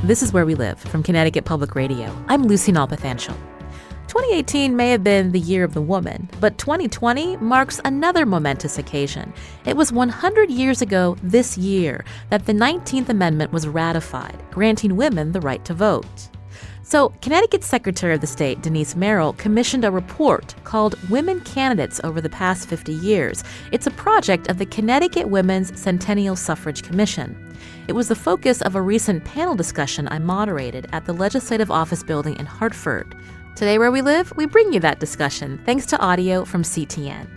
This is Where We Live from Connecticut Public Radio. I'm Lucy Nalpathanchel. 2018 may have been the year of the woman, but 2020 marks another momentous occasion. It was 100 years ago this year that the 19th Amendment was ratified, granting women the right to vote. So, Connecticut's Secretary of the State, Denise Merrill, commissioned a report called Women Candidates Over the Past 50 Years. It's a project of the Connecticut Women's Centennial Suffrage Commission. It was the focus of a recent panel discussion I moderated at the Legislative Office Building in Hartford. Today, Where We Live, we bring you that discussion thanks to audio from CTN.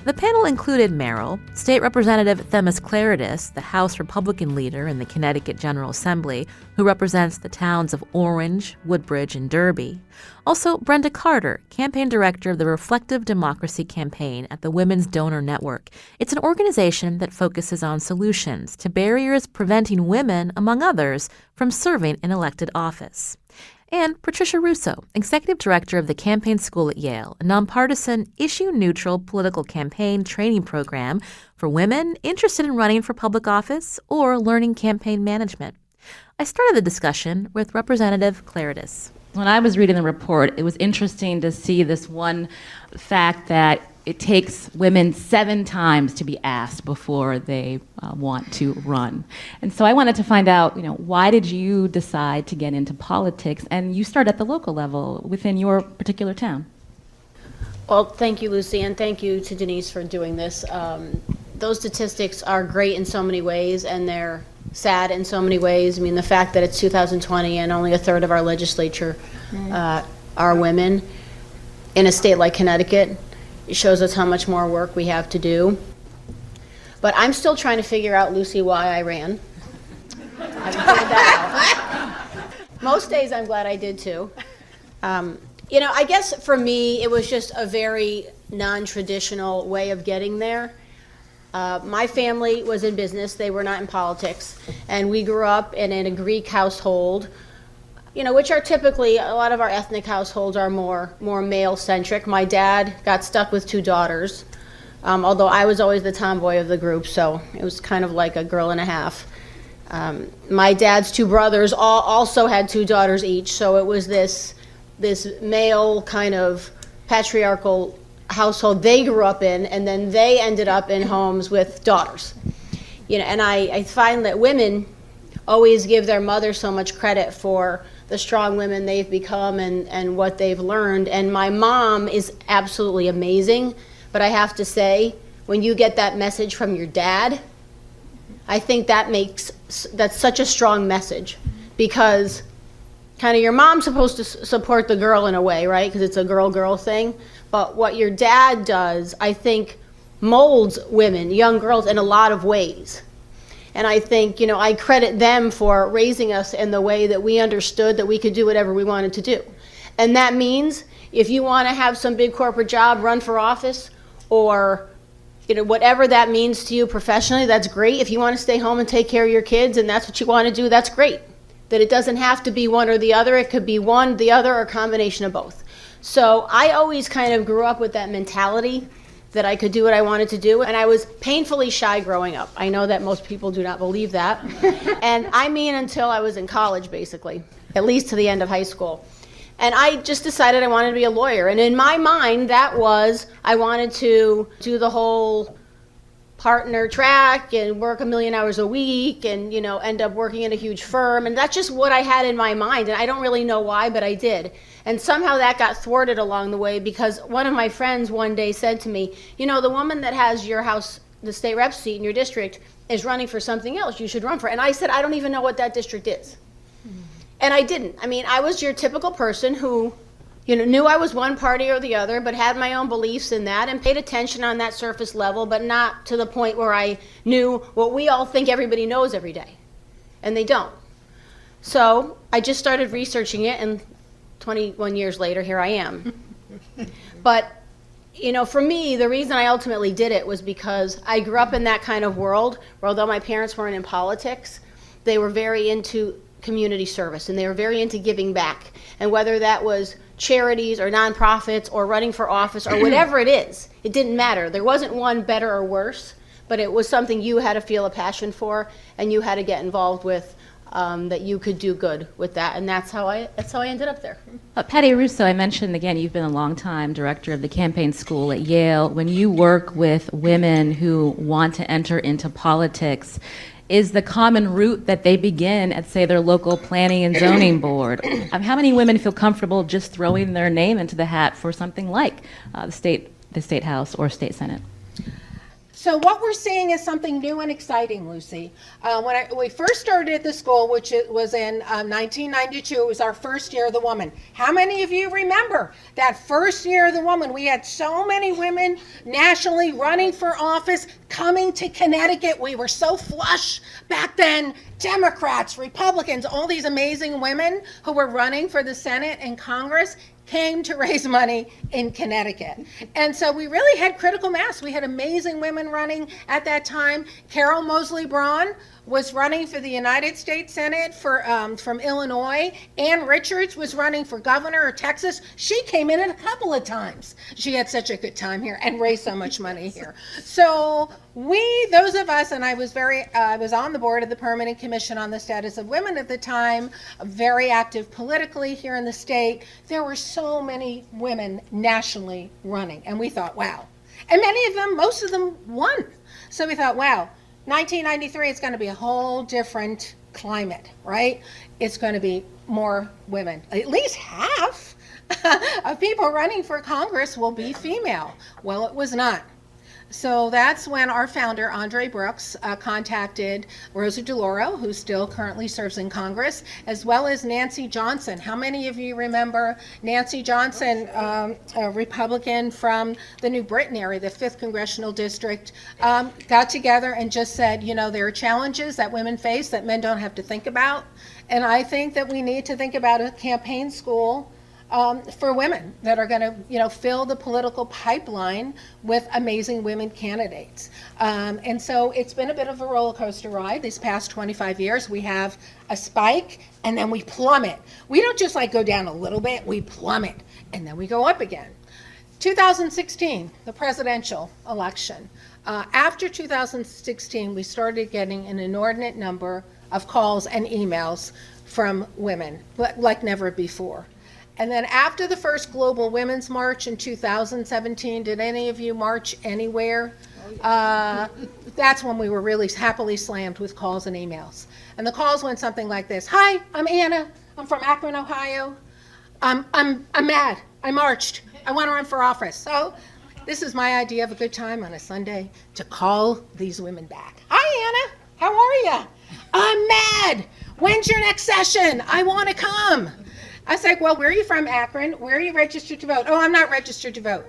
The panel included Merrill, State Representative Themis Klarides, the House Republican leader in the Connecticut General Assembly, who represents the towns of Orange, Woodbridge, and Derby. Also, Brenda Carter, campaign director of the Reflective Democracy Campaign at the Women's Donor Network. It's an organization that focuses on solutions to barriers preventing women, among others, from serving in elected office. And Patricia Russo, executive director of the Campaign School at Yale, a nonpartisan, issue-neutral political campaign training program for women interested in running for public office or learning campaign management. I started the discussion with Representative Klarides. When I was reading the report, it was interesting to see this one fact that it takes women 7 times to be asked before they want to run. And so I wanted to find out, why did you decide to get into politics? And you start at the local level within your particular town. Well, thank you, Lucy, and thank you to Denise for doing this. Those statistics are great in so many ways, and they're sad in so many ways. I mean, the fact that it's 2020 and only a third of our legislature are women in a state like Connecticut, it shows us how much more work we have to do. But I'm still trying to figure out, Lucy, why I ran. I haven't figured that out. Most days I'm glad I did too. I guess for me, it was just a very non-traditional way of getting there. My family was in business, they were not in politics, and we grew up in a Greek household, which are typically, a lot of our ethnic households are more male-centric. My dad got stuck with 2 daughters, although I was always the tomboy of the group, so it was kind of like a girl and a half. My dad's 2 brothers also had 2 daughters each, so it was this male kind of patriarchal household they grew up in, and then they ended up in homes with daughters. And I find that women always give their mother so much credit for the strong women they've become and what they've learned. And my mom is absolutely amazing, but I have to say, when you get that message from your dad, I think that's such a strong message, because kind of your mom's supposed to support the girl in a way, right? Because it's a girl thing. But what your dad does, I think, molds women, young girls, in a lot of ways. And I think, I credit them for raising us in the way that we understood that we could do whatever we wanted to do. And that means if you want to have some big corporate job, run for office, or whatever that means to you professionally, that's great. If you want to stay home and take care of your kids and that's what you want to do, that's great. That it doesn't have to be one or the other. It could be one, the other, or a combination of both. So I always kind of grew up with that mentality that I could do what I wanted to do, and I was painfully shy growing up. I know that most people do not believe that. And I mean until I was in college, basically, at least to the end of high school. And I just decided I wanted to be a lawyer. And in my mind, that was, I wanted to do the whole partner track and work 1 million hours a week and, end up working in a huge firm. And that's just what I had in my mind. And I don't really know why, but I did. And somehow that got thwarted along the way, because one of my friends one day said to me, the woman that has your house, the state rep seat in your district, is running for something else. You should run for it. And I said, I don't even know what that district is. And I didn't. I mean, I was your typical person who, knew I was one party or the other, but had my own beliefs in that and paid attention on that surface level, but not to the point where I knew what we all think everybody knows every day. And they don't. So I just started researching it, and 21 years later, here I am. But, for me, the reason I ultimately did it was because I grew up in that kind of world where, although my parents weren't in politics, they were very into community service, and they were very into giving back. And whether that was charities or nonprofits or running for office or whatever it is, it didn't matter. There wasn't one better or worse, but it was something you had to feel a passion for and you had to get involved with that you could do good with that, and that's how I ended up there. Patty Russo, I mentioned again, you've been a long-time director of the campaign school at Yale. When you work with women who want to enter into politics, is the common route that they begin at, say, their local planning and zoning board? How many women feel comfortable just throwing their name into the hat for something like the state house or state senate? So what we're seeing is something new and exciting, Lucy. When we first started at the school, which it was in 1992, it was our first year of the woman. How many of you remember that first year of the woman? We had so many women nationally running for office, coming to Connecticut. We were so flush back then. Democrats, Republicans, all these amazing women who were running for the Senate and Congress came to raise money in Connecticut. And so we really had critical mass. We had amazing women running at that time. Carol Moseley Braun was running for the United States Senate from Illinois. Ann Richards was running for governor of Texas. She came in a couple of times. She had such a good time here and raised so much money here. So those of us, and I was on the board of the Permanent Commission on the Status of Women at the time, very active politically here in the state. There were so many women nationally running, and we thought, wow. And most of them won. So we thought, wow, 1993, it's going to be a whole different climate, right? It's going to be more women. At least half of people running for Congress will be female. Well, it was not. So that's when our founder, Andre Brooks, contacted Rosa DeLauro, who still currently serves in Congress, as well as Nancy Johnson. How many of you remember Nancy Johnson, a Republican from the New Britain area, the 5th Congressional District, got together and just said, there are challenges that women face that men don't have to think about. And I think that we need to think about a campaign school for women that are going to, fill the political pipeline with amazing women candidates. And so it's been a bit of a roller coaster ride these past 25 years. We have a spike and then we plummet. We don't just go down a little bit, we plummet and then we go up again. 2016, the presidential election. After 2016, we started getting an inordinate number of calls and emails from women, like never before. And then after the first Global Women's March in 2017, did any of you march anywhere? That's when we were really happily slammed with calls and emails. And the calls went something like this. Hi, I'm Anna. I'm from Akron, Ohio. I'm mad. I marched. I want to run for office. So this is my idea of a good time on a Sunday to call these women back. Hi, Anna. How are you? I'm mad. When's your next session? I want to come. I was like, well, where are you from, Akron? Where are you registered to vote? Oh, I'm not registered to vote.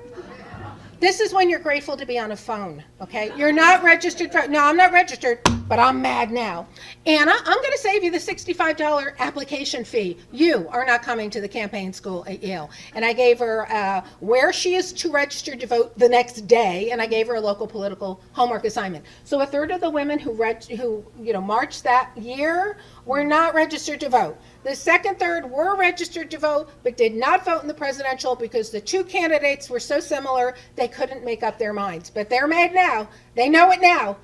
This is when you're grateful to be on a phone, okay? You're not registered. No, I'm not registered, but I'm mad now. Anna, I'm going to save you the $65 application fee. You are not coming to the campaign school at Yale. And I gave her where she is to register to vote the next day, and I gave her a local political homework assignment. So a third of the women who marched that year were not registered to vote. The second third were registered to vote, but did not vote in the presidential because the two candidates were so similar they couldn't make up their minds. But they're mad now. They know it now.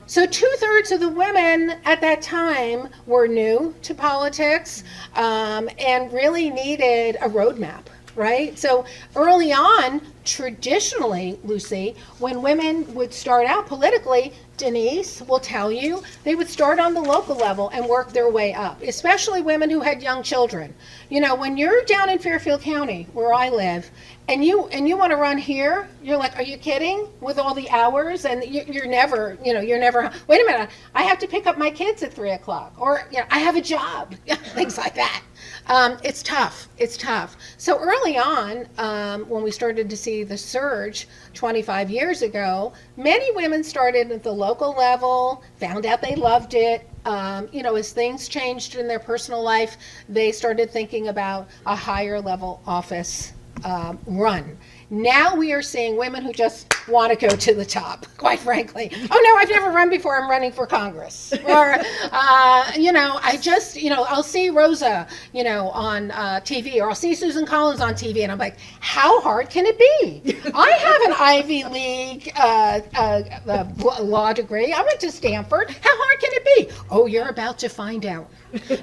So 2/3 of the women at that time were new to politics and really needed a roadmap, right? So early on, traditionally, Lucy, when women would start out politically, Denise will tell you, they would start on the local level and work their way up, especially women who had young children. When you're down in Fairfield County, where I live, and you want to run here, you're like, are you kidding? With all the hours, and you're never, wait a minute, I have to pick up my kids at 3:00, or I have a job, things like that. It's tough. So early on, when we started to see the surge 25 years ago, many women started at the local level, found out they loved it. As things changed in their personal life, they started thinking about a higher level office run. Now we are seeing women who just want to go to the top, quite frankly. Oh no, I've never run before, I'm running for Congress. Or, I'll see Rosa, on TV, or I'll see Susan Collins on TV, and I'm like, how hard can it be? I have an Ivy League law degree. I went to Stanford. How hard can it be? Oh, you're about to find out.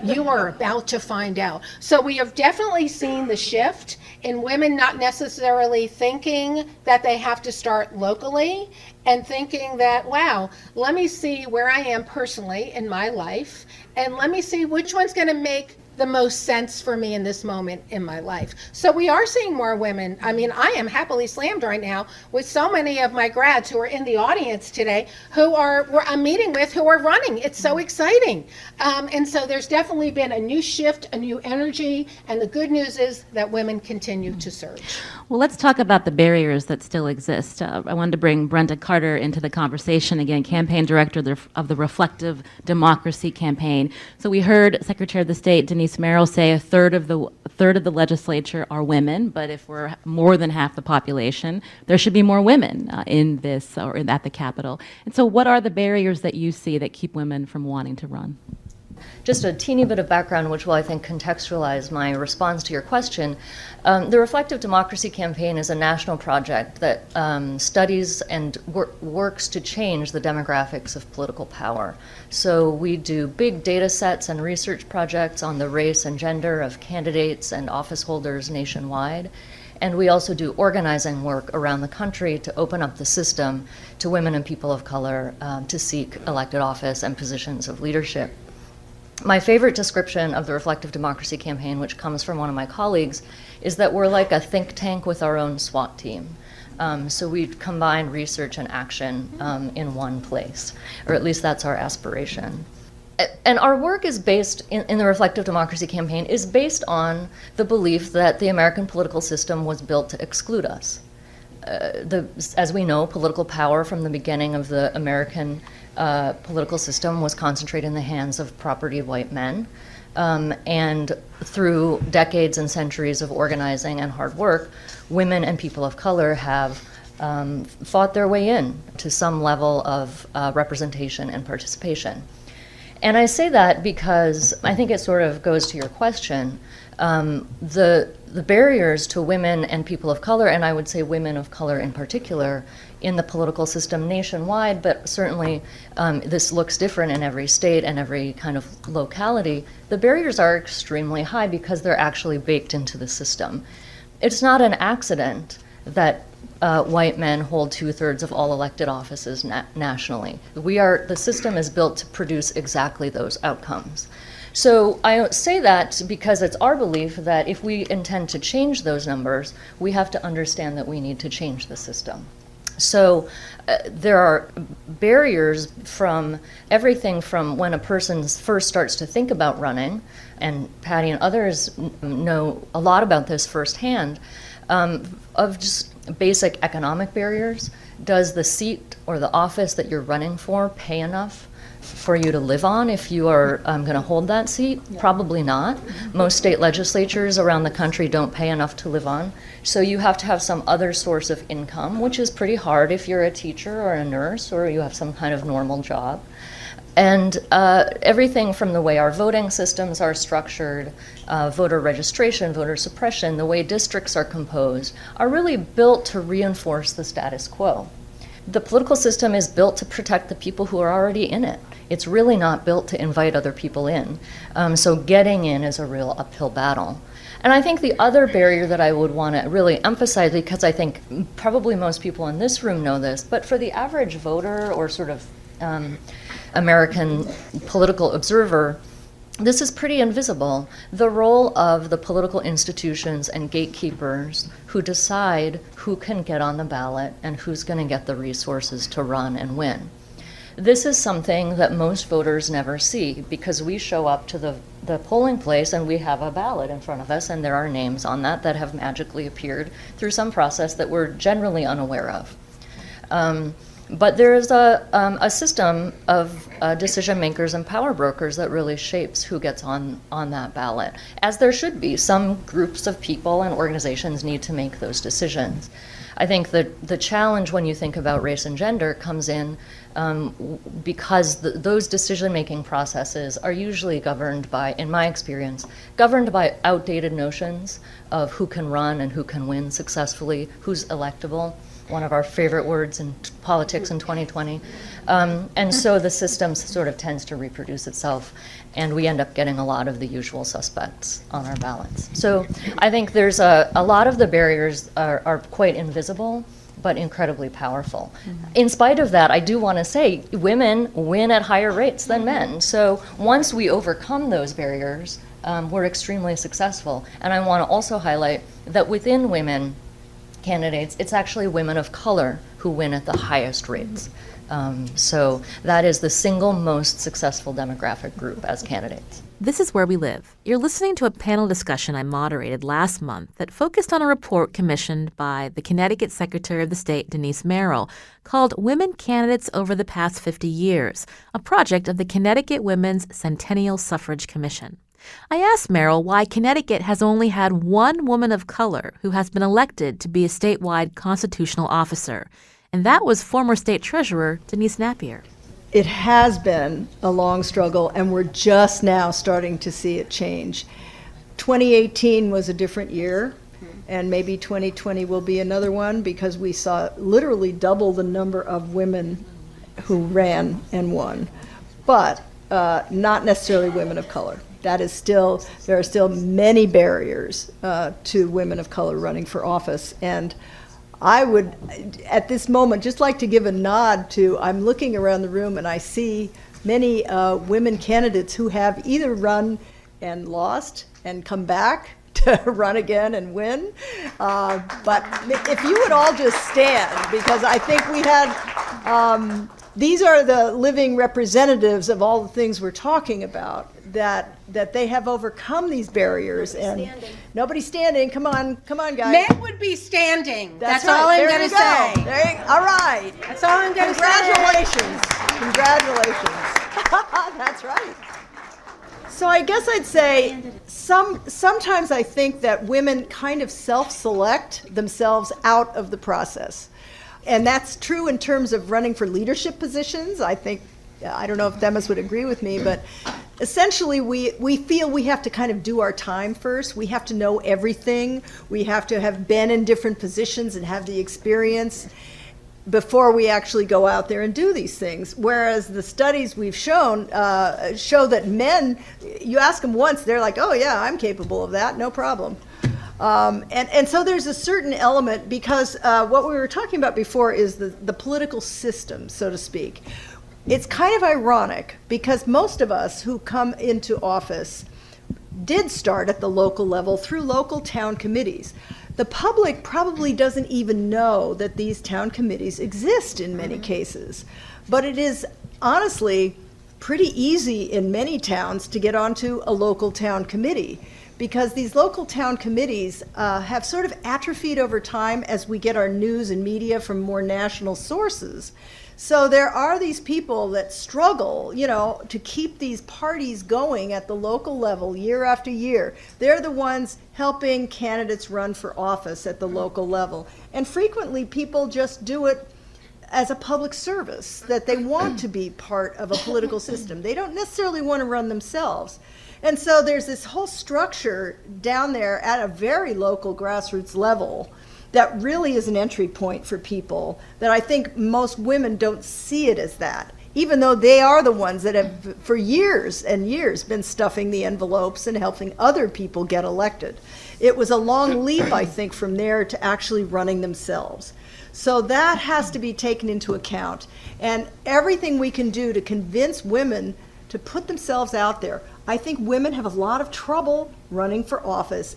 You are about to find out. So we have definitely seen the shift in women not necessarily thinking that they have to start locally and thinking that, wow, let me see where I am personally in my life and let me see which one's going to make the most sense for me in this moment in my life. So we are seeing more women. I mean, I am happily slammed right now with so many of my grads who are in the audience today who I'm meeting with who are running. It's so exciting. And so there's definitely been a new shift, a new energy, and the good news is that women continue to surge. Well, let's talk about the barriers that still exist. I wanted to bring Brenda Carter into the conversation again, campaign director of the Reflective Democracy Campaign. So we heard Secretary of the State Denise Merrill say a third of the legislature are women, but if we're more than half the population, there should be more women in this or at the Capitol. And so, what are the barriers that you see that keep women from wanting to run? Just a teeny bit of background, which will, I think, contextualize my response to your question. The Reflective Democracy Campaign is a national project that studies and works to change the demographics of political power. So we do big data sets and research projects on the race and gender of candidates and office holders nationwide. And we also do organizing work around the country to open up the system to women and people of color to seek elected office and positions of leadership. My favorite description of the Reflective Democracy Campaign, which comes from one of my colleagues, is that we're like a think tank with our own SWAT team. So we combine research and action in one place, or at least that's our aspiration. And our work is based, in the Reflective Democracy Campaign, is based on the belief that the American political system was built to exclude us. As we know, political power from the beginning of the American political system was concentrated in the hands of property white men. And through decades and centuries of organizing and hard work, women and people of color have fought their way in to some level of representation and participation. And I say that because I think it sort of goes to your question. The barriers to women and people of color, and I would say women of color in particular, in the political system nationwide, but certainly this looks different in every state and every kind of locality, the barriers are extremely high because they're actually baked into the system. It's not an accident that white men hold 2/3 of all elected offices nationally. The system is built to produce exactly those outcomes. So I say that because it's our belief that if we intend to change those numbers, we have to understand that we need to change the system. So there are barriers from everything from when a person first starts to think about running, and Patty and others know a lot about this firsthand, of just basic economic barriers. Does the seat or the office that you're running for pay enough for you to live on if you are going to hold that seat? Yeah. Probably not. Most state legislatures around the country don't pay enough to live on. So you have to have some other source of income, which is pretty hard if you're a teacher or a nurse or you have some kind of normal job. And everything from the way our voting systems are structured, voter registration, voter suppression, the way districts are composed, are really built to reinforce the status quo. The political system is built to protect the people who are already in it. It's really not built to invite other people in. So getting in is a real uphill battle. And I think the other barrier that I would want to really emphasize, because I think probably most people in this room know this, but for the average voter or sort of American political observer, this is pretty invisible. The role of the political institutions and gatekeepers who decide who can get on the ballot and who's going to get the resources to run and win. This is something that most voters never see because we show up to the polling place and we have a ballot in front of us and there are names on that have magically appeared through some process that we're generally unaware of. But there is a system of decision makers and power brokers that really shapes who gets on that ballot, as there should be. Some groups of people and organizations need to make those decisions. I think that the challenge when you think about race and gender comes in because those decision-making processes are usually governed by, in my experience, governed by outdated notions of who can run and who can win successfully, who's electable. one of our favorite words in politics in 2020. And so the system sort of tends to reproduce itself, and we end up getting a lot of the usual suspects on our ballots. So I think there's a lot of the barriers are quite invisible, but incredibly powerful. In spite of that, I do want to say women win at higher rates than men. So once we overcome those barriers, we're extremely successful. And I want to also highlight that within women candidates, it's actually women of color who win at the highest rates. So that is the single most successful demographic group as candidates. This is Where We Live. You're listening to a panel discussion I moderated last month that focused on a report commissioned by the Connecticut Secretary of the State, Denise Merrill, called Women Candidates Over the Past 50 Years, a project of the Connecticut Women's Centennial Suffrage Commission. I asked Merrill why Connecticut has only had one woman of color who has been elected to be a statewide constitutional officer, and that was former State Treasurer Denise Napier. It has been a long struggle, and we're just now starting to see it change. 2018 was a different year, and maybe 2020 will be another one, because we saw literally double the number of women who ran and won, but not necessarily women of color. There are still many barriers to women of color running for office, and I would, at this moment, just like to give a nod to, I'm looking around the room and I see many women candidates who have either run and lost and come back to run again and win. But if you would all just stand, because I think we had, these are the living representatives of all the things we're talking about, that they have overcome these barriers. And nobody's standing. Come on, guys. Men would be standing. That's right. all I'm There going you to go. say. All right. That's all I'm going to say. Congratulations. That's right. So I guess I'd say sometimes I think that women kind of self-select themselves out of the process. And that's true in terms of running for leadership positions. I don't know if Themis would agree with me, but essentially we feel we have to kind of do our time first. We have to know everything. We have to have been in different positions and have the experience before we actually go out there and do these things. Whereas the studies we've shown show that men, you ask them once, they're like, oh yeah, I'm capable of that, no problem. And so there's a certain element, because what we were talking about before is the political system, so to speak. It's kind of ironic, because most of us who come into office did start at the local level through local town committees. The public probably doesn't even know that these town committees exist in many cases, but it is honestly pretty easy in many towns to get onto a local town committee, because these local town committees have sort of atrophied over time as we get our news and media from more national sources. So there are these people that struggle, to keep these parties going at the local level year after year. They're the ones helping candidates run for office at the local level. And frequently people just do it as a public service, that they want to be part of a political system. They don't necessarily want to run themselves. And so there's this whole structure down there at a very local grassroots level that really is an entry point for people, that I think most women don't see it as that, even though they are the ones that have for years and years been stuffing the envelopes and helping other people get elected. It was a long leap, I think, from there to actually running themselves. So that has to be taken into account. And everything we can do to convince women to put themselves out there. I think women have a lot of trouble running for office.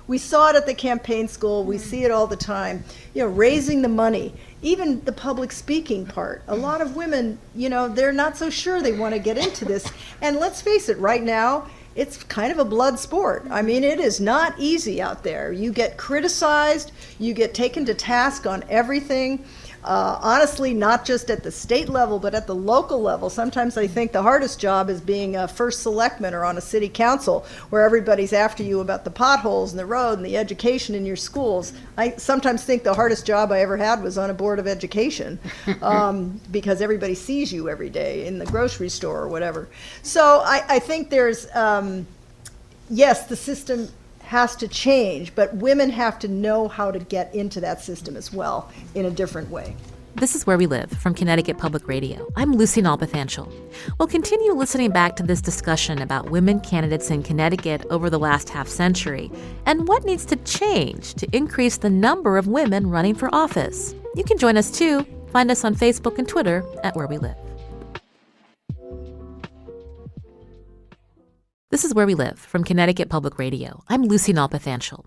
We saw it at the campaign school. We see it all the time. Raising the money, even the public speaking part. A lot of women, they're not so sure they want to get into this. And let's face it, right now, it's kind of a blood sport. I mean, it is not easy out there. You get criticized, you get taken to task on everything. Honestly, not just at the state level, but at the local level. Sometimes I think the hardest job is being a first selectman or on a city council, where everybody's after you about the potholes and the road and the education in your schools. I sometimes think the hardest job I ever had was on a board of education, because everybody sees you every day in the grocery store or whatever. So I think there's, yes, the system has to change, but women have to know how to get into that system as well in a different way. This is Where We Live from Connecticut Public Radio. I'm Lucy Nalpathanchel. We'll continue listening back to this discussion about women candidates in Connecticut over the last half century and what needs to change to increase the number of women running for office. You can join us too. Find us on Facebook and Twitter at Where We Live. This is Where We Live from Connecticut Public Radio. I'm Lucy Nalpathanchel.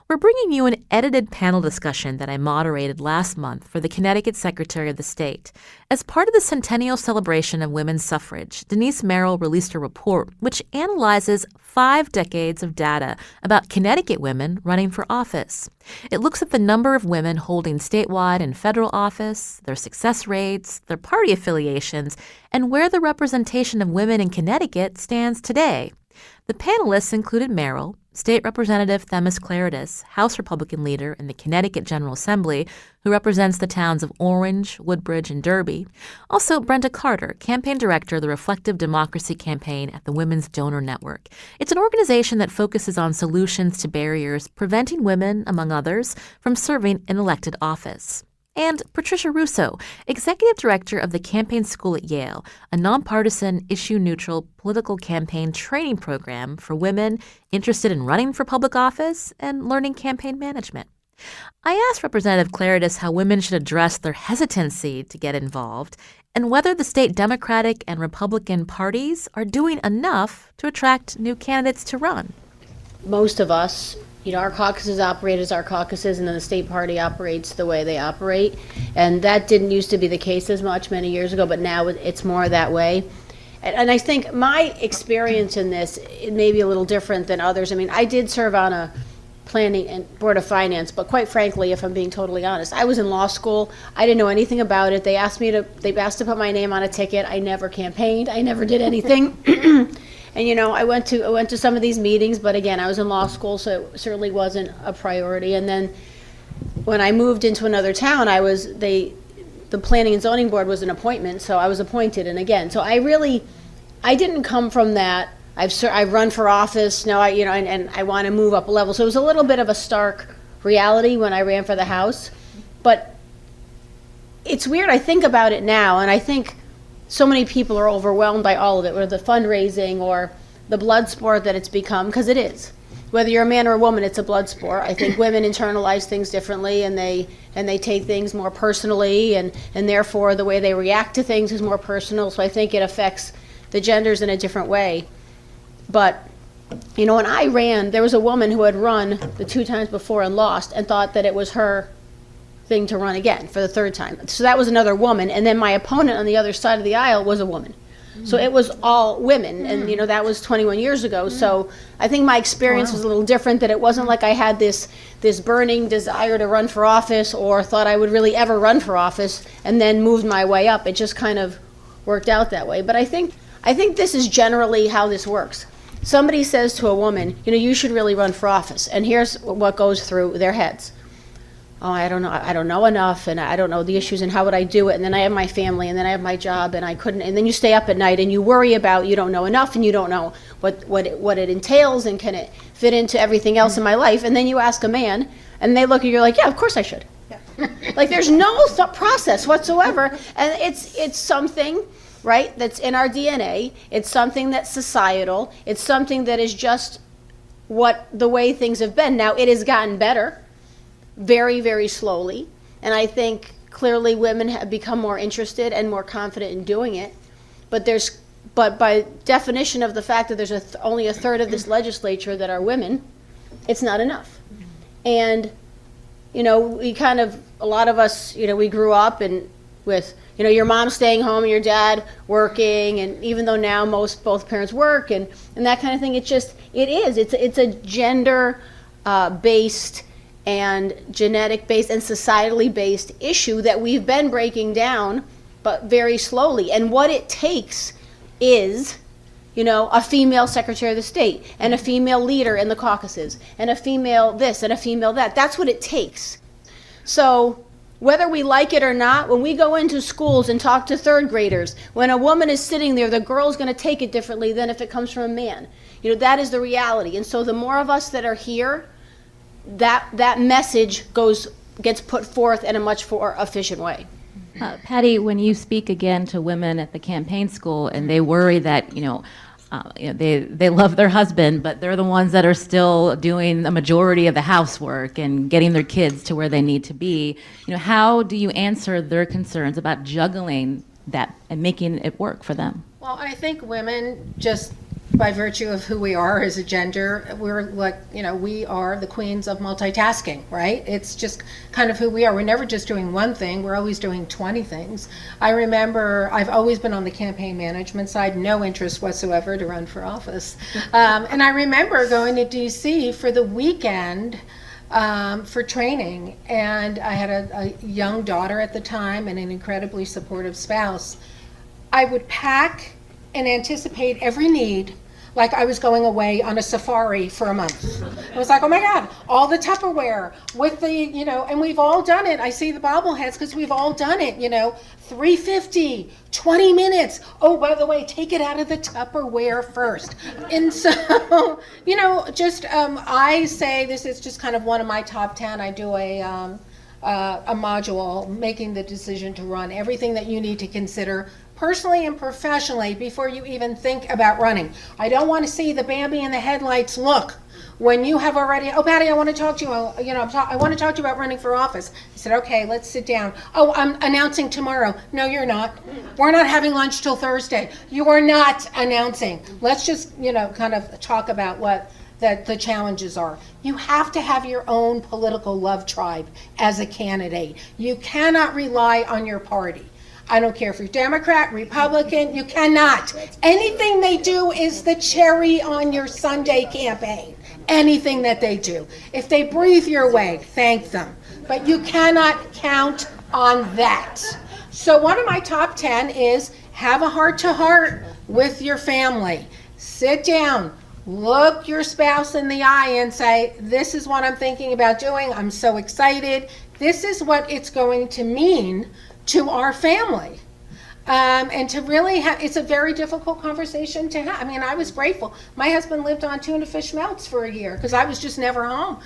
We're bringing you an edited panel discussion that I moderated last month for the Connecticut Secretary of the State. As part of the centennial celebration of women's suffrage, Denise Merrill released a report which analyzes 5 decades of data about Connecticut women running for office. It looks at the number of women holding statewide and federal office, their success rates, their party affiliations, and where the representation of women in Connecticut stands today. The panelists included Merrill, State Representative Themis Klarides, House Republican leader in the Connecticut General Assembly, who represents the towns of Orange, Woodbridge, and Derby. Also, Brenda Carter, campaign director of the Reflective Democracy Campaign at the Women's Donor Network. It's an organization that focuses on solutions to barriers preventing women, among others, from serving in elected office. And Patricia Russo, executive director of the Campaign School at Yale, a nonpartisan, issue-neutral political campaign training program for women interested in running for public office and learning campaign management. I asked Representative Klarides how women should address their hesitancy to get involved and whether the state Democratic and Republican parties are doing enough to attract new candidates to run. Most of us, our caucuses operate as our caucuses, and then the state party operates the way they operate. And that didn't used to be the case as much many years ago, but now it's more that way. And I think my experience in this, it may be a little different than others. I mean, I did serve on a planning and board of finance, but quite frankly, if I'm being totally honest, I was in law school. I didn't know anything about it. They asked to put my name on a ticket. I never campaigned. I never did anything. And I went to some of these meetings, but again, I was in law school, so it certainly wasn't a priority. And then when I moved into another town, the planning and zoning board was an appointment, so I was appointed. And again, so I didn't come from that. I've run for office now. And I want to move up a level. So it was a little bit of a stark reality when I ran for the House. But it's weird. I think about it now, and I think so many people are overwhelmed by all of it, or the fundraising, or the blood sport that it's become, because it is. Whether you're a man or a woman, it's a blood sport. I think women internalize things differently, and they take things more personally, and therefore the way they react to things is more personal. So I think it affects the genders in a different way. But when I ran, there was a woman who had run the 2 times before and lost, and thought that it was her thing to run again for the 3rd time. So that was another woman, and then my opponent on the other side of the aisle was a woman. So it was all women, and that was 21 years ago. So I think my experience was a little different, that it wasn't like I had this burning desire to run for office, or thought I would really ever run for office, and then moved my way up. It just kind of worked out that way. But I think this is generally how this works. Somebody says to a woman, you should really run for office, and here's what goes through their heads. Oh, I don't know enough, and I don't know the issues, and how would I do it? And then I have my family, and then I have my job, and I couldn't. And then you stay up at night and you worry about, you don't know enough, and you don't know what it entails, and can it fit into everything else in my life? And then you ask a man, and they look at you like, yeah, of course I should. Yeah. Like there's no thought process whatsoever, and it's something, right, that's in our DNA. It's something that's societal. It's something that is just the way things have been. Now it has gotten better. Very, very slowly. And I think clearly women have become more interested and more confident in doing it. But by definition of the fact that there's only a third of this legislature that are women, it's not enough. And, a lot of us, we grew up with your mom staying home and your dad working, and even though now both parents work and that kind of thing, it's a gender based and genetic-based and societally-based issue that we've been breaking down, but very slowly. And what it takes is, a female Secretary of the State, and a female leader in the caucuses, and a female this, and a female that. That's what it takes. So, Whether we like it or not, when we go into schools and talk to third graders, when a woman is sitting there, the girl's going to take it differently than if it comes from a man. You know, that is the reality. And so the more of us that are here, that message gets put forth in a much more efficient way. Patty, when you speak again to women at the campaign school and they worry that, they love their husband, but they're the ones that are still doing the majority of the housework and getting their kids to where they need to be, how do you answer their concerns about juggling that and making it work for them? Well, I think women, just by virtue of who we are as a gender, we're like, we are the queens of multitasking, right? It's just kind of who we are. We're never just doing one thing. We're always doing 20 things. I remember I've always been on the campaign management side, no interest whatsoever to run for office. And I remember going to DC for the weekend for training. And I had a young daughter at the time and an incredibly supportive spouse. I would pack and anticipate every need like I was going away on a safari for a month. It was like, oh my God, all the Tupperware with the, and we've all done it. I see the bobbleheads because we've all done it, 350, 20 minutes. Oh, by the way, take it out of the Tupperware first. And so, I say this is just kind of one of my top 10. I do a module making the decision to run, everything that you need to consider personally and professionally before you even think about running. I don't want to see the Bambi in the headlights look when you have already, oh, Patty, I want to talk to you, I want to talk to you about running for office. I said, okay, let's sit down. Oh, I'm announcing tomorrow. No, you're not. We're not having lunch till Thursday. You are not announcing. Let's just, kind of talk about what the challenges are. You have to have your own political love tribe as a candidate. You cannot rely on your party. I don't care if you're Democrat, Republican, you cannot. Anything they do is the cherry on your Sunday campaign. Anything that they do. If they breathe your way, thank them. But you cannot count on that. So one of my top 10 is have a heart-to-heart with your family. Sit down. Look your spouse in the eye and say, this is what I'm thinking about doing. I'm so excited. This is what it's going to mean to our family. And to really have, it's a very difficult conversation to have. I mean, I was grateful. My husband lived on tuna fish melts for a year because I was just never home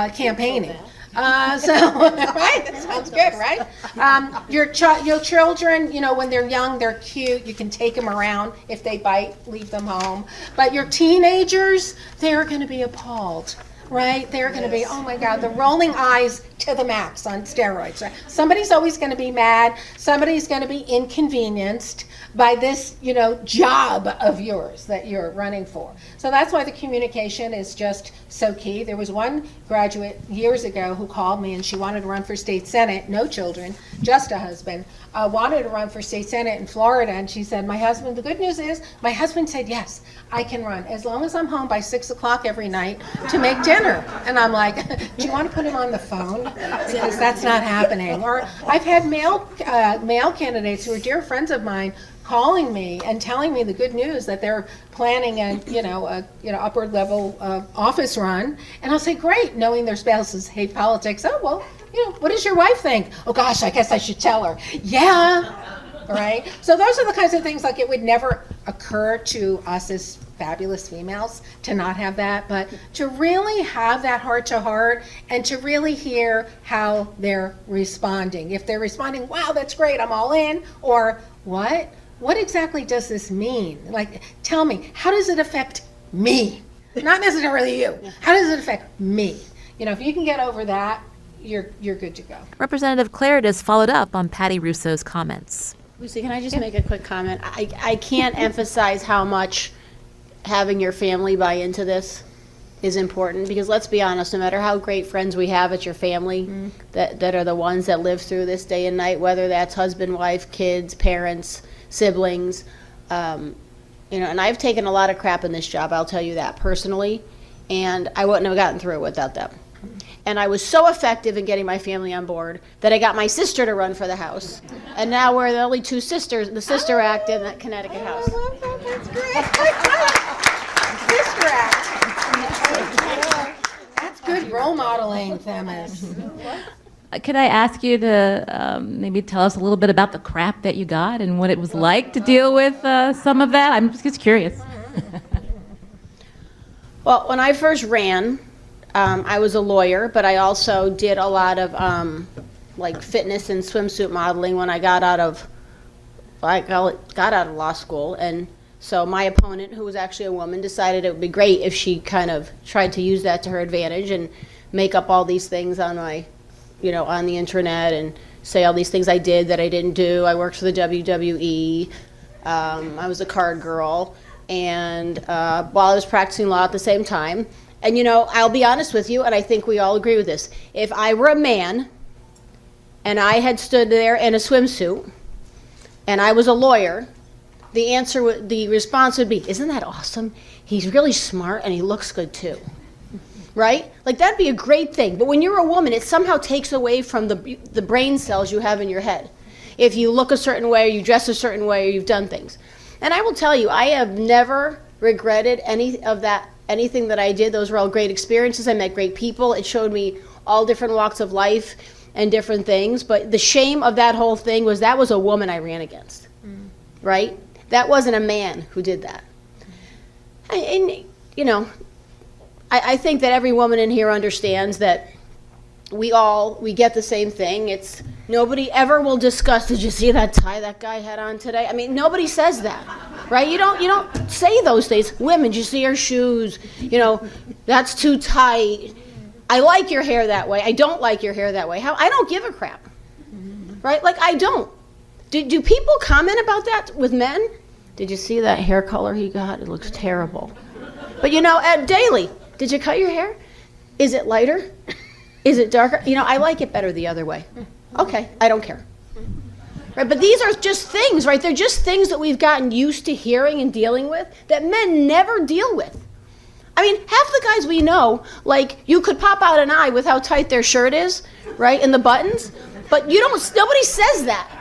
campaigning. Right? That sounds good, right? Your children, when they're young, they're cute. You can take them around. If they bite, leave them home. But your teenagers, they're going to be appalled. Right? They're going to be, oh my God, the rolling eyes to the max on steroids. Right? Somebody's always going to be mad. Somebody's going to be inconvenienced by this, job of yours that you're running for. So that's why the communication is just so key. There was one graduate years ago who called me and she wanted to run for state senate, no children, just a husband, wanted to run for state senate in Florida. And she said, the good news is my husband said, yes, I can run as long as I'm home by 6 o'clock every night to make dinner. And I'm like, do you want to put him on the phone? Because that's not happening. Or I've had male candidates who are dear friends of mine calling me and telling me the good news that they're planning a upward level office run. And I'll say, great, knowing their spouses hate politics. Oh, well, what does your wife think? Oh gosh, I guess I should tell her. Yeah. Right? So those are the kinds of things, like it would never occur to us as fabulous females to not have that, but to really have that heart-to-heart and to really hear how they're responding. If they're responding, wow, that's great, I'm all in, or what exactly does this mean? Like, tell me, how does it affect me? Not necessarily you. How does it affect me? If you can get over that, you're good to go. Representative Klarides followed up on Patty Russo's comments. Lucy, can I just make a quick comment? I can't emphasize how much having your family buy into this is important, because let's be honest, no matter how great friends we have, it's your family that are the ones that live through this day and night, whether that's husband, wife, kids, parents, siblings. And I've taken a lot of crap in this job, I'll tell you that personally, and I wouldn't have gotten through it without them. And I was so effective in getting my family on board that I got my sister to run for the House. And now we're the only two sisters, the Sister Act in the Connecticut House. That's great. Sister Act. That's good role modeling, Themis. Could I ask you to maybe tell us a little bit about the crap that you got and what it was like to deal with some of that? I'm just curious. Well, when I first ran, I was a lawyer, but I also did a lot of like fitness and swimsuit modeling when I got out of law school. And so my opponent, who was actually a woman, decided it would be great if she kind of tried to use that to her advantage and make up all these things on my, on the internet and say all these things I did that I didn't do. I worked for the WWE. I was a card girl. And while I was practicing law at the same time. And, I'll be honest with you, and I think we all agree with this. If I were a man and I had stood there in a swimsuit and I was a lawyer, the response would be, isn't that awesome? He's really smart and he looks good too. Right? Like, that'd be a great thing. But when you're a woman, it somehow takes away from the brain cells you have in your head. If you look a certain way, or you dress a certain way, or you've done things. And I will tell you, I have never regretted anything that I did. Those were all great experiences. I met great people. It showed me all different walks of life and different things. But the shame of that whole thing was that was a woman I ran against, right? That wasn't a man who did that. And I think that every woman in here understands that we get the same thing. It's nobody ever will discuss, did you see that tie that guy had on today? I mean, nobody says that, right? You don't say those things. Women, did you see her shoes? That's too tight. I like your hair that way. I don't like your hair that way. I don't give a crap, right? Like, I don't. Do people comment about that with men? Did you see that hair color he got? It looks terrible. But at daily, did you cut your hair? Is it lighter? Is it darker? I like it better the other way. Okay, I don't care. Right, but these are just things, right? They're just things that we've gotten used to hearing and dealing with that men never deal with. I mean, half the guys we know, like, you could pop out an eye with how tight their shirt is, right, and the buttons, but nobody says that.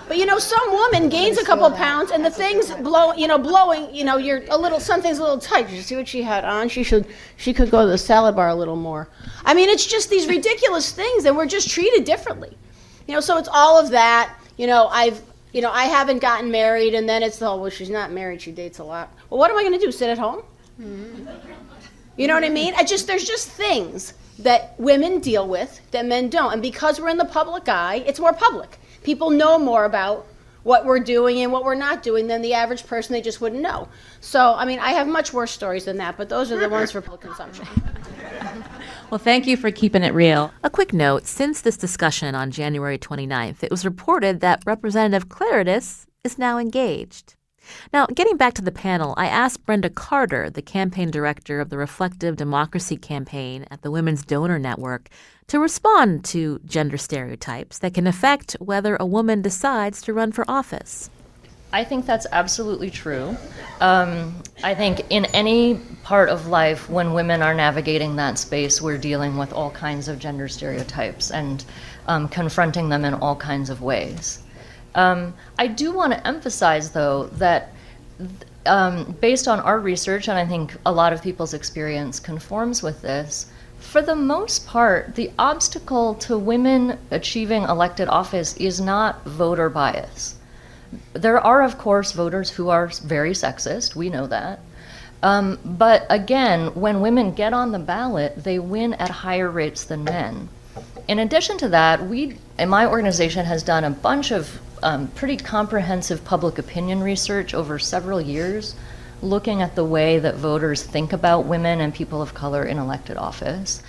But some woman gains a couple pounds and the thing's blowing, you're something's a little tight. Did you see what she had on? She could go to the salad bar a little more. I mean, it's just these ridiculous things and we're just treated differently. So it's all of that. I haven't gotten married and then it's well, she's not married, she dates a lot. Well, what am I going to do? Sit at home? You know what I mean? There's just things that women deal with that men don't. And because we're in the public eye, it's more public. People know more about what we're doing and what we're not doing than the average person. They just wouldn't know. So, I mean, I have much worse stories than that, but those are the ones for public consumption. Well, thank you for keeping it real. A quick note, since this discussion on January 29th, it was reported that Representative Klarides is now engaged. Now, getting back to the panel, I asked Brenda Carter, the campaign director of the Reflective Democracy campaign at the Women's Donor Network, to respond to gender stereotypes that can affect whether a woman decides to run for office. I think that's absolutely true. I think in any part of life when women are navigating that space, we're dealing with all kinds of gender stereotypes and confronting them in all kinds of ways. I do want to emphasize, though, that based on our research, and I think a lot of people's experience conforms with this, for the most part, the obstacle to women achieving elected office is not voter bias. There are, of course, voters who are very sexist, we know that. But again, when women get on the ballot, they win at higher rates than men. In addition to that, my organization has done a bunch of pretty comprehensive public opinion research over several years, looking at the way that voters think about women and people of color in elected office.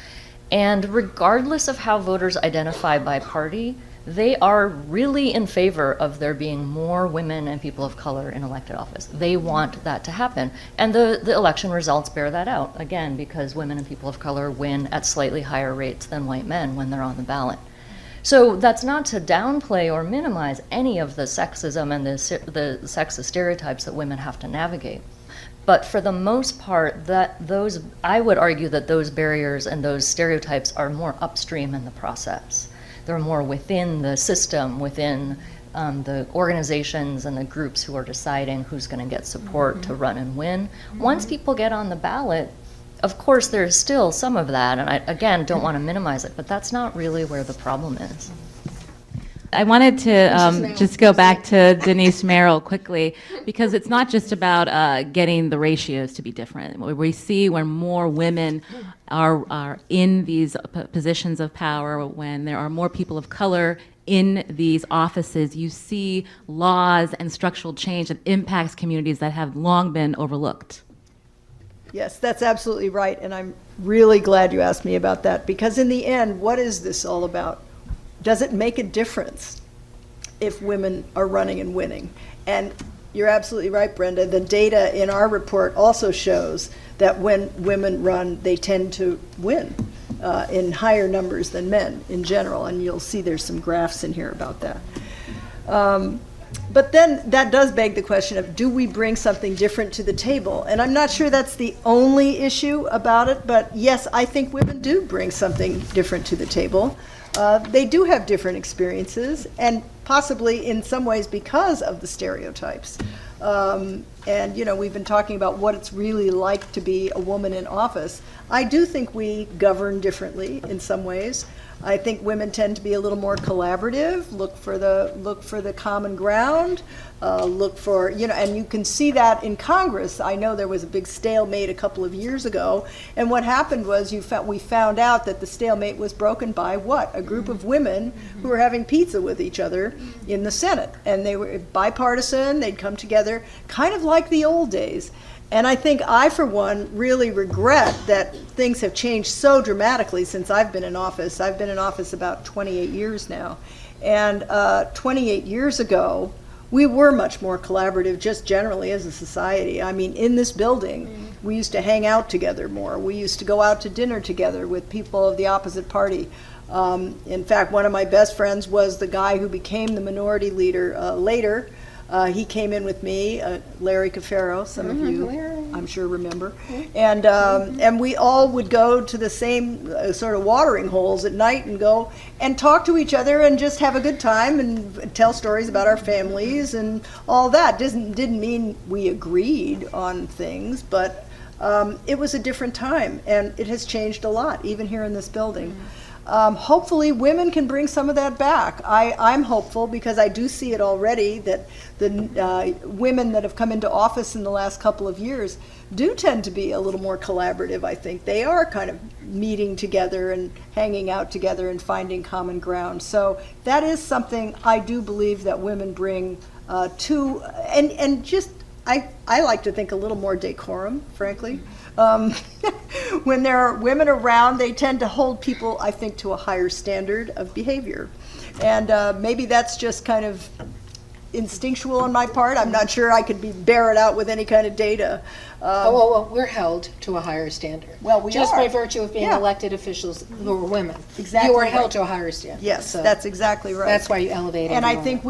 And regardless of how voters identify by party, they are really in favor of there being more women and people of color in elected office. They want that to happen. And the election results bear that out, again, because women and people of color win at slightly higher rates than white men when they're on the ballot. So that's not to downplay or minimize any of the sexism and the sexist stereotypes that women have to navigate. But for the most part, I would argue that those barriers and those stereotypes are more upstream in the process. They're more within the system, within the organizations and the groups who are deciding who's going to get support to run and win. Once people get on the ballot, Of course, there's still some of that, and I, again, don't want to minimize it, but that's not really where the problem is. I wanted to just go back to Denise Merrill quickly, because it's not just about getting the ratios to be different. We see when more women are in these positions of power, when there are more people of color in these offices, you see laws and structural change that impacts communities that have long been overlooked. Yes, that's absolutely right, and I'm really glad you asked me about that, because in the end, what is this all about? Does it make a difference if women are running and winning? And you're absolutely right, Brenda. The data in our report also shows that when women run, they tend to win in higher numbers than men in general, and you'll see there's some graphs in here about that. But then that does beg the question of, do we bring something different to the table? And I'm not sure that's the only issue about it, but yes, I think women do bring something different to the table. They do have different experiences, and possibly in some ways because of the stereotypes. And, you know, we've been talking about what it's really like to be a woman in office. I do think we govern differently in some ways. I think women tend to be a little more collaborative, look for the common ground, look for, you know, and you can see that in Congress. I know there was a big stalemate a couple of years ago, and what happened was we found out that the stalemate was broken by what? A group of women who were having pizza with each other in the Senate, and they were bipartisan, they'd come together, kind of like the old days. And I think I, for one, really regret that things have changed so dramatically since I've been in office. I've been in office about 28 years now. And 28 years ago, we were much more collaborative just generally as a society. I mean, in this building, we used to hang out together more. We used to go out to dinner together with people of the opposite party. In fact, one of my best friends was the guy who became the minority leader later. He came in with me, Larry Cafaro, some of you, I'm sure, remember. And we all would go to the same sort of watering holes at night and go and talk to each other and just have a good time and tell stories about our families and all that. Didn't mean we agreed on things, but it was a different time, and it has changed a lot, even here in this building. Hopefully women can bring some of that back. I'm hopeful because I do see it already that the women that have come into office in the last couple of years do tend to be a little more collaborative, I think. They are kind of meeting together and hanging out together and finding common ground. So that is something I do believe that women bring to, and just, I like to think a little more decorum, frankly. When there are women around, they tend to hold people, I think, to a higher standard of behavior. And maybe that's just kind of instinctual on my part. I'm not sure I could bear it out with any kind of data. Well, we're held to a higher standard. Well, we just are. by virtue of being Yeah. elected officials who are women. Exactly You are right. held to a higher standard. Yes, So that's exactly right. that's why you elevate And I everyone. think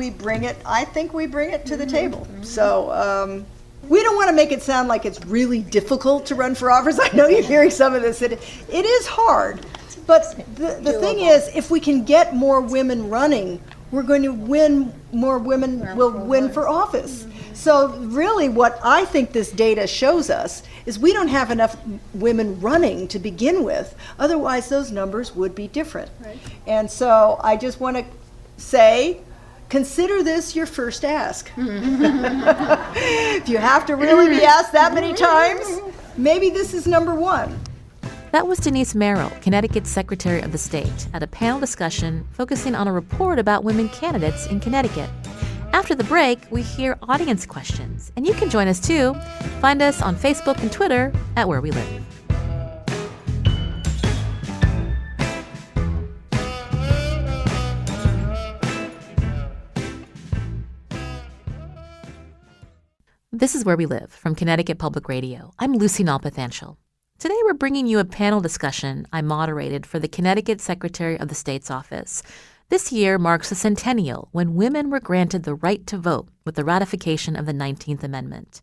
we bring it to the table. So we don't want to make it sound like it's really difficult to run for office. I know you're hearing some of this. It is hard. But the thing is, if we can get more women running, we're going to win, more women will win for office. So really what I think this data shows us is we don't have enough women running to begin with. Otherwise, those numbers would be different. Right. And so I just want to say, consider this your first ask. If you have to really be asked that many times, maybe this is number one. That was Denise Merrill, Connecticut's Secretary of the State, at a panel discussion focusing on a report about women candidates in Connecticut. After the break, we hear audience questions, and you can join us too. Find us on Facebook and Twitter at Where We Live. This is Where We Live from Connecticut Public Radio. I'm Lucy Nalpathanchel. Today we're bringing you a panel discussion I moderated for the Connecticut Secretary of the State's office. This year marks a centennial when women were granted the right to vote with the ratification of the 19th Amendment.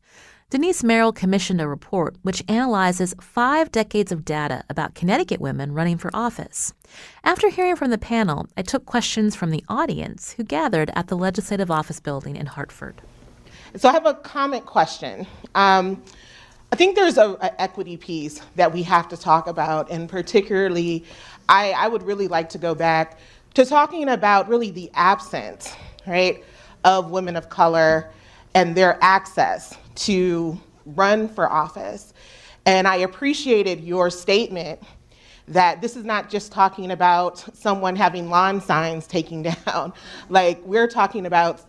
Denise Merrill commissioned a report which analyzes 5 decades of data about Connecticut women running for office. After hearing from the panel, I took questions from the audience who gathered at the Legislative Office Building in Hartford. So I have a comment question. I think there's an equity piece that we have to talk about, and particularly, I would really like to go back to talking about really the absence, right, of women of color and their access to run for office. And I appreciated your statement that this is not just talking about someone having lawn signs taken down. Like, we're talking about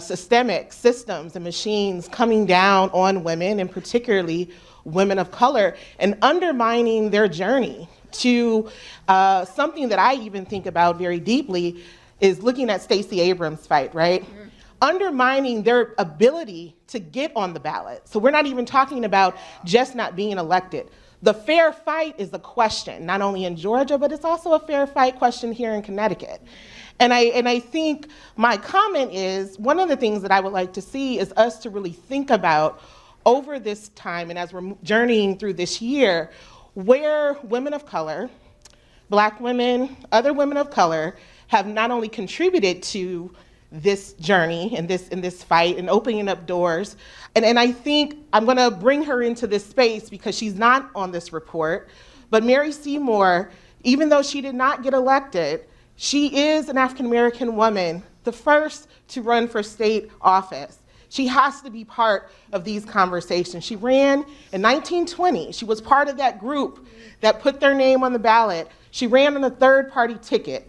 systemic systems and machines coming down on women, and particularly women of color, and undermining their journey to something that I even think about very deeply is looking at Stacey Abrams' fight, right? Mm-hmm. Undermining their ability to get on the ballot. So we're not even talking about just not being elected. The fair fight is a question, not only in Georgia, but it's also a fair fight question here in Connecticut. And I think my comment is, one of the things that I would like to see is us to really think about over this time, and as we're journeying through this year, where women of color, Black women, other women of color, have not only contributed to this journey and this fight and opening up doors. And I think I'm gonna bring her into this space because she's not on this report, but Mary Seymour, even though she did not get elected, she is an African-American woman, the first to run for state office. She has to be part of these conversations. She ran in 1920. She was part of that group that put their name on the ballot. She ran on a third-party ticket.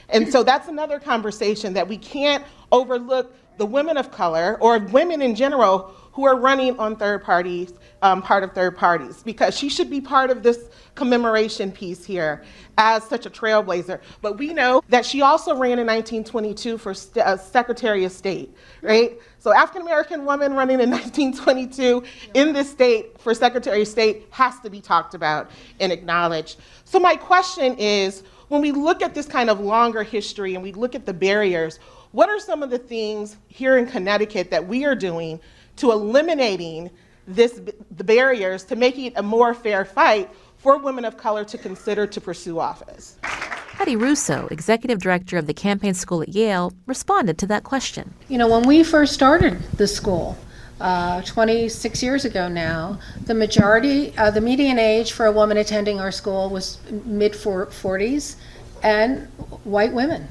And so that's another conversation that we can't overlook, the women of color or women in general who are running on third parties, part of third parties, because she should be part of this commemoration piece here as such a trailblazer. But we know that she also ran in 1922 for Secretary of State, right? So African-American woman running in 1922 in this state for Secretary of State has to be talked about and acknowledged. So my question is, when we look at this kind of longer history and we look at the barriers, what are some of the things here in Connecticut that we are doing to eliminating the barriers to making it a more fair fight for women of color to consider to pursue office? Patty Russo, executive director of the campaign school at Yale, responded to that question. You know, when we first started the school, 26 years ago now, the median age for a woman attending our school was mid-40s, and white women,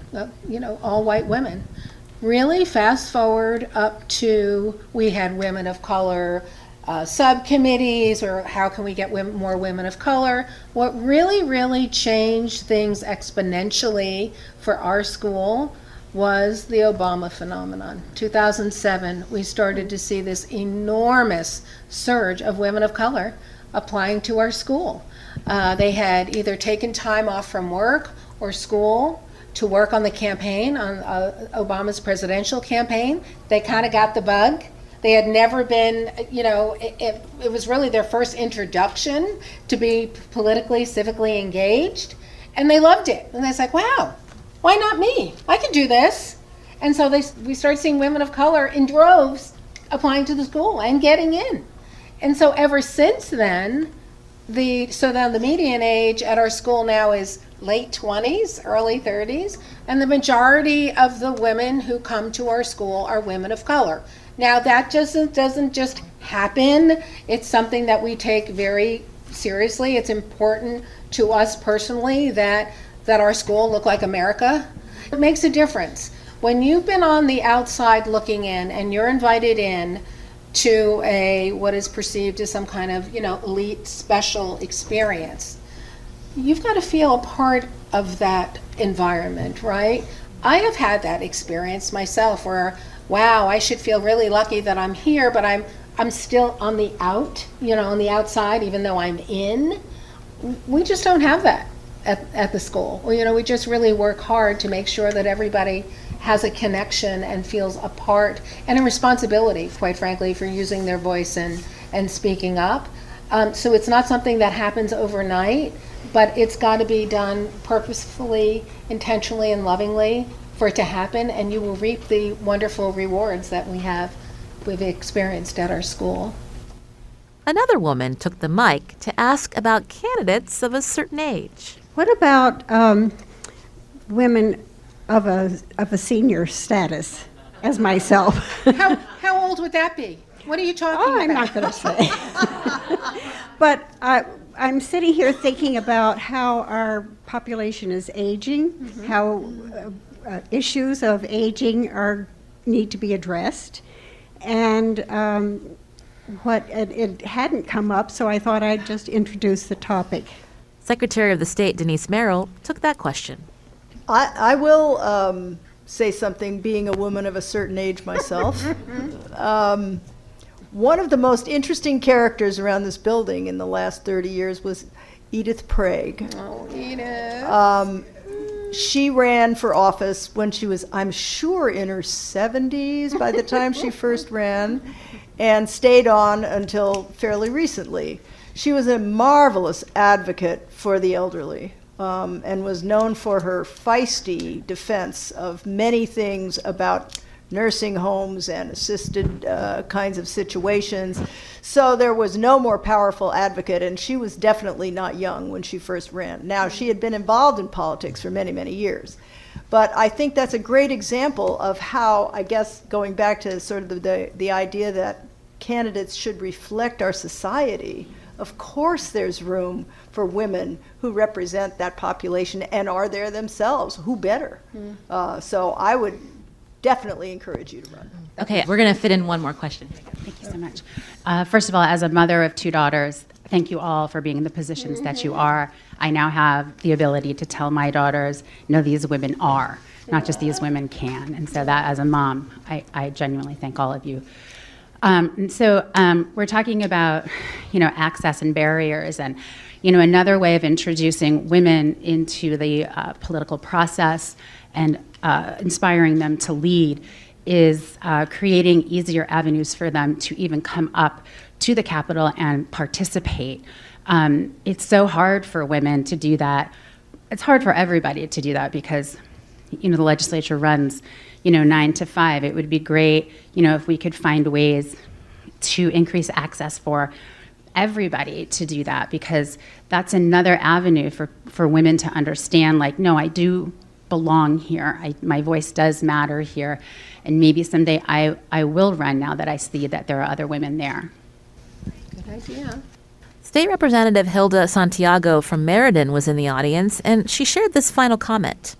all white women. Really fast forward up to, we had women of color subcommittees, or how can we get more women of color. What really changed things exponentially for our school was the Obama phenomenon. 2007, we started to see this enormous surge of women of color applying to our school. They had either taken time off from work or school to work on the campaign, on Obama's presidential campaign. They kind of got the bug. They had never been, it was really their first introduction to be politically, civically engaged, and they loved it. And it's like, wow, why not me? I can do this. And so we started seeing women of color in droves applying to the school and getting in. And so ever since then, the median age at our school now is late 20s, early 30s, and the majority of the women who come to our school are women of color. Now that doesn't just happen. It's something that we take very seriously. It's important to us personally that our school look like America. It makes a difference. When you've been on the outside looking in and you're invited in to what is perceived as some kind of, elite special experience, you've got to feel a part of that environment, right? I have had that experience myself where, wow, I should feel really lucky that I'm here, but I'm still on the on the outside, even though I'm in. We just don't have that at the school. We just really work hard to make sure that everybody has a connection and feels a part and a responsibility, quite frankly, for using their voice and speaking up. So it's not something that happens overnight, but it's got to be done purposefully, intentionally, and lovingly for it to happen, and you will reap the wonderful rewards that we've experienced at our school. Another woman took the mic to ask about candidates of a certain age. What about women of a senior status, as myself? How old would that be? What are you talking Oh, about? I'm not going to say. But I'm sitting here thinking about how our population is aging, how issues of aging need to be addressed, and it hadn't come up, so I thought I'd just introduce the topic. Secretary of the State Denise Merrill took that question. I will say something, being a woman of a certain age myself. One of the most interesting characters around this building in the last 30 years was Edith Prague. Oh, Edith. She ran for office when she was, I'm sure, in her 70s by the time she first ran, and stayed on until fairly recently. She was a marvelous advocate for the elderly, and was known for her feisty defense of many things about nursing homes and assisted kinds of situations. So there was no more powerful advocate, and she was definitely not young when she first ran. Now, she had been involved in politics for many, many years. But I think that's a great example of how, I guess, going back to sort of the idea that candidates should reflect our society. Of course there's room for women who represent that population and are there themselves. Who better? So I would definitely encourage you to run. Okay, we're going to fit in one more question. Thank you so much. First of all, as a mother of 2 daughters, thank you all for being in the positions that you are. I now have the ability to tell my daughters, no, these women are, not just these women can. And so that, as a mom, I genuinely thank all of you. We're talking about, access and barriers, and, another way of introducing women into the political process and inspiring them to lead is creating easier avenues for them to even come up to the Capitol and participate. It's so hard for women to do that. It's hard for everybody to do that because, the legislature runs, 9 to 5. It would be great, if we could find ways to increase access for everybody to do that, because that's another avenue for women to understand, like, no, I do belong here. My voice does matter here. And maybe someday I will run now that I see that there are other women there. Good idea. State Representative Hilda Santiago from Meriden was in the audience, and she shared this final comment.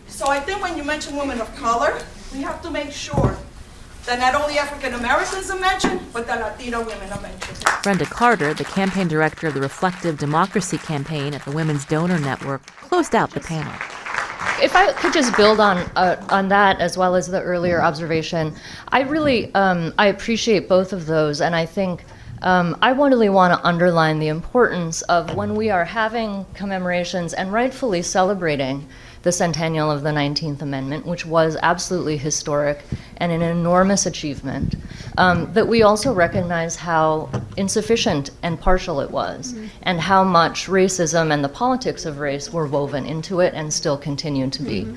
So I think when you mention women of color, we have to make sure that not only African Americans are mentioned, but that Latino women are mentioned. Brenda Carter, the campaign director of the Reflective Democracy campaign at the Women's Donor Network, closed out the panel. If I could just build on that as well as the earlier observation, I really I appreciate both of those, and I think I really want to underline the importance of when we are having commemorations and rightfully celebrating the centennial of the 19th Amendment, which was absolutely historic and an enormous achievement, that we also recognize how insufficient and partial it was, and how much racism and the politics of race were woven into it and still continue to be.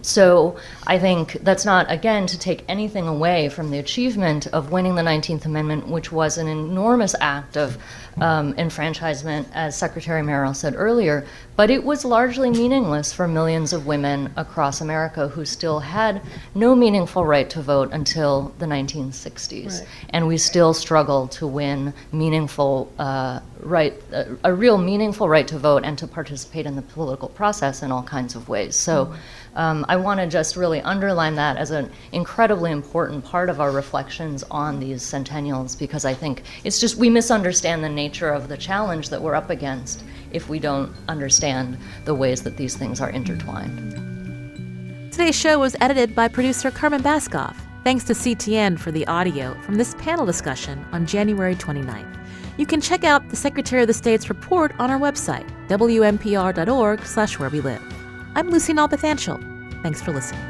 So I think that's not, again, to take anything away from the achievement of winning the 19th Amendment, which was an enormous act of enfranchisement, as Secretary Merrill said earlier, but it was largely meaningless for millions of women across America who still had no meaningful right to vote until the 1960s. Right. And we still struggle to win meaningful a real meaningful right to vote and to participate in the political process in all kinds of ways. So I want to just really underline that as an incredibly important part of our reflections on these centennials, because I think it's just we misunderstand the nature of the challenge that we're up against if we don't understand the ways that these things are intertwined. Today's show was edited by producer Carmen Baskoff. Thanks to CTN for the audio from this panel discussion on January 29th. You can check out the Secretary of the State's report on our website, WNPR.org/where we live. I'm Lucy Nalpathanchel. Thanks for listening.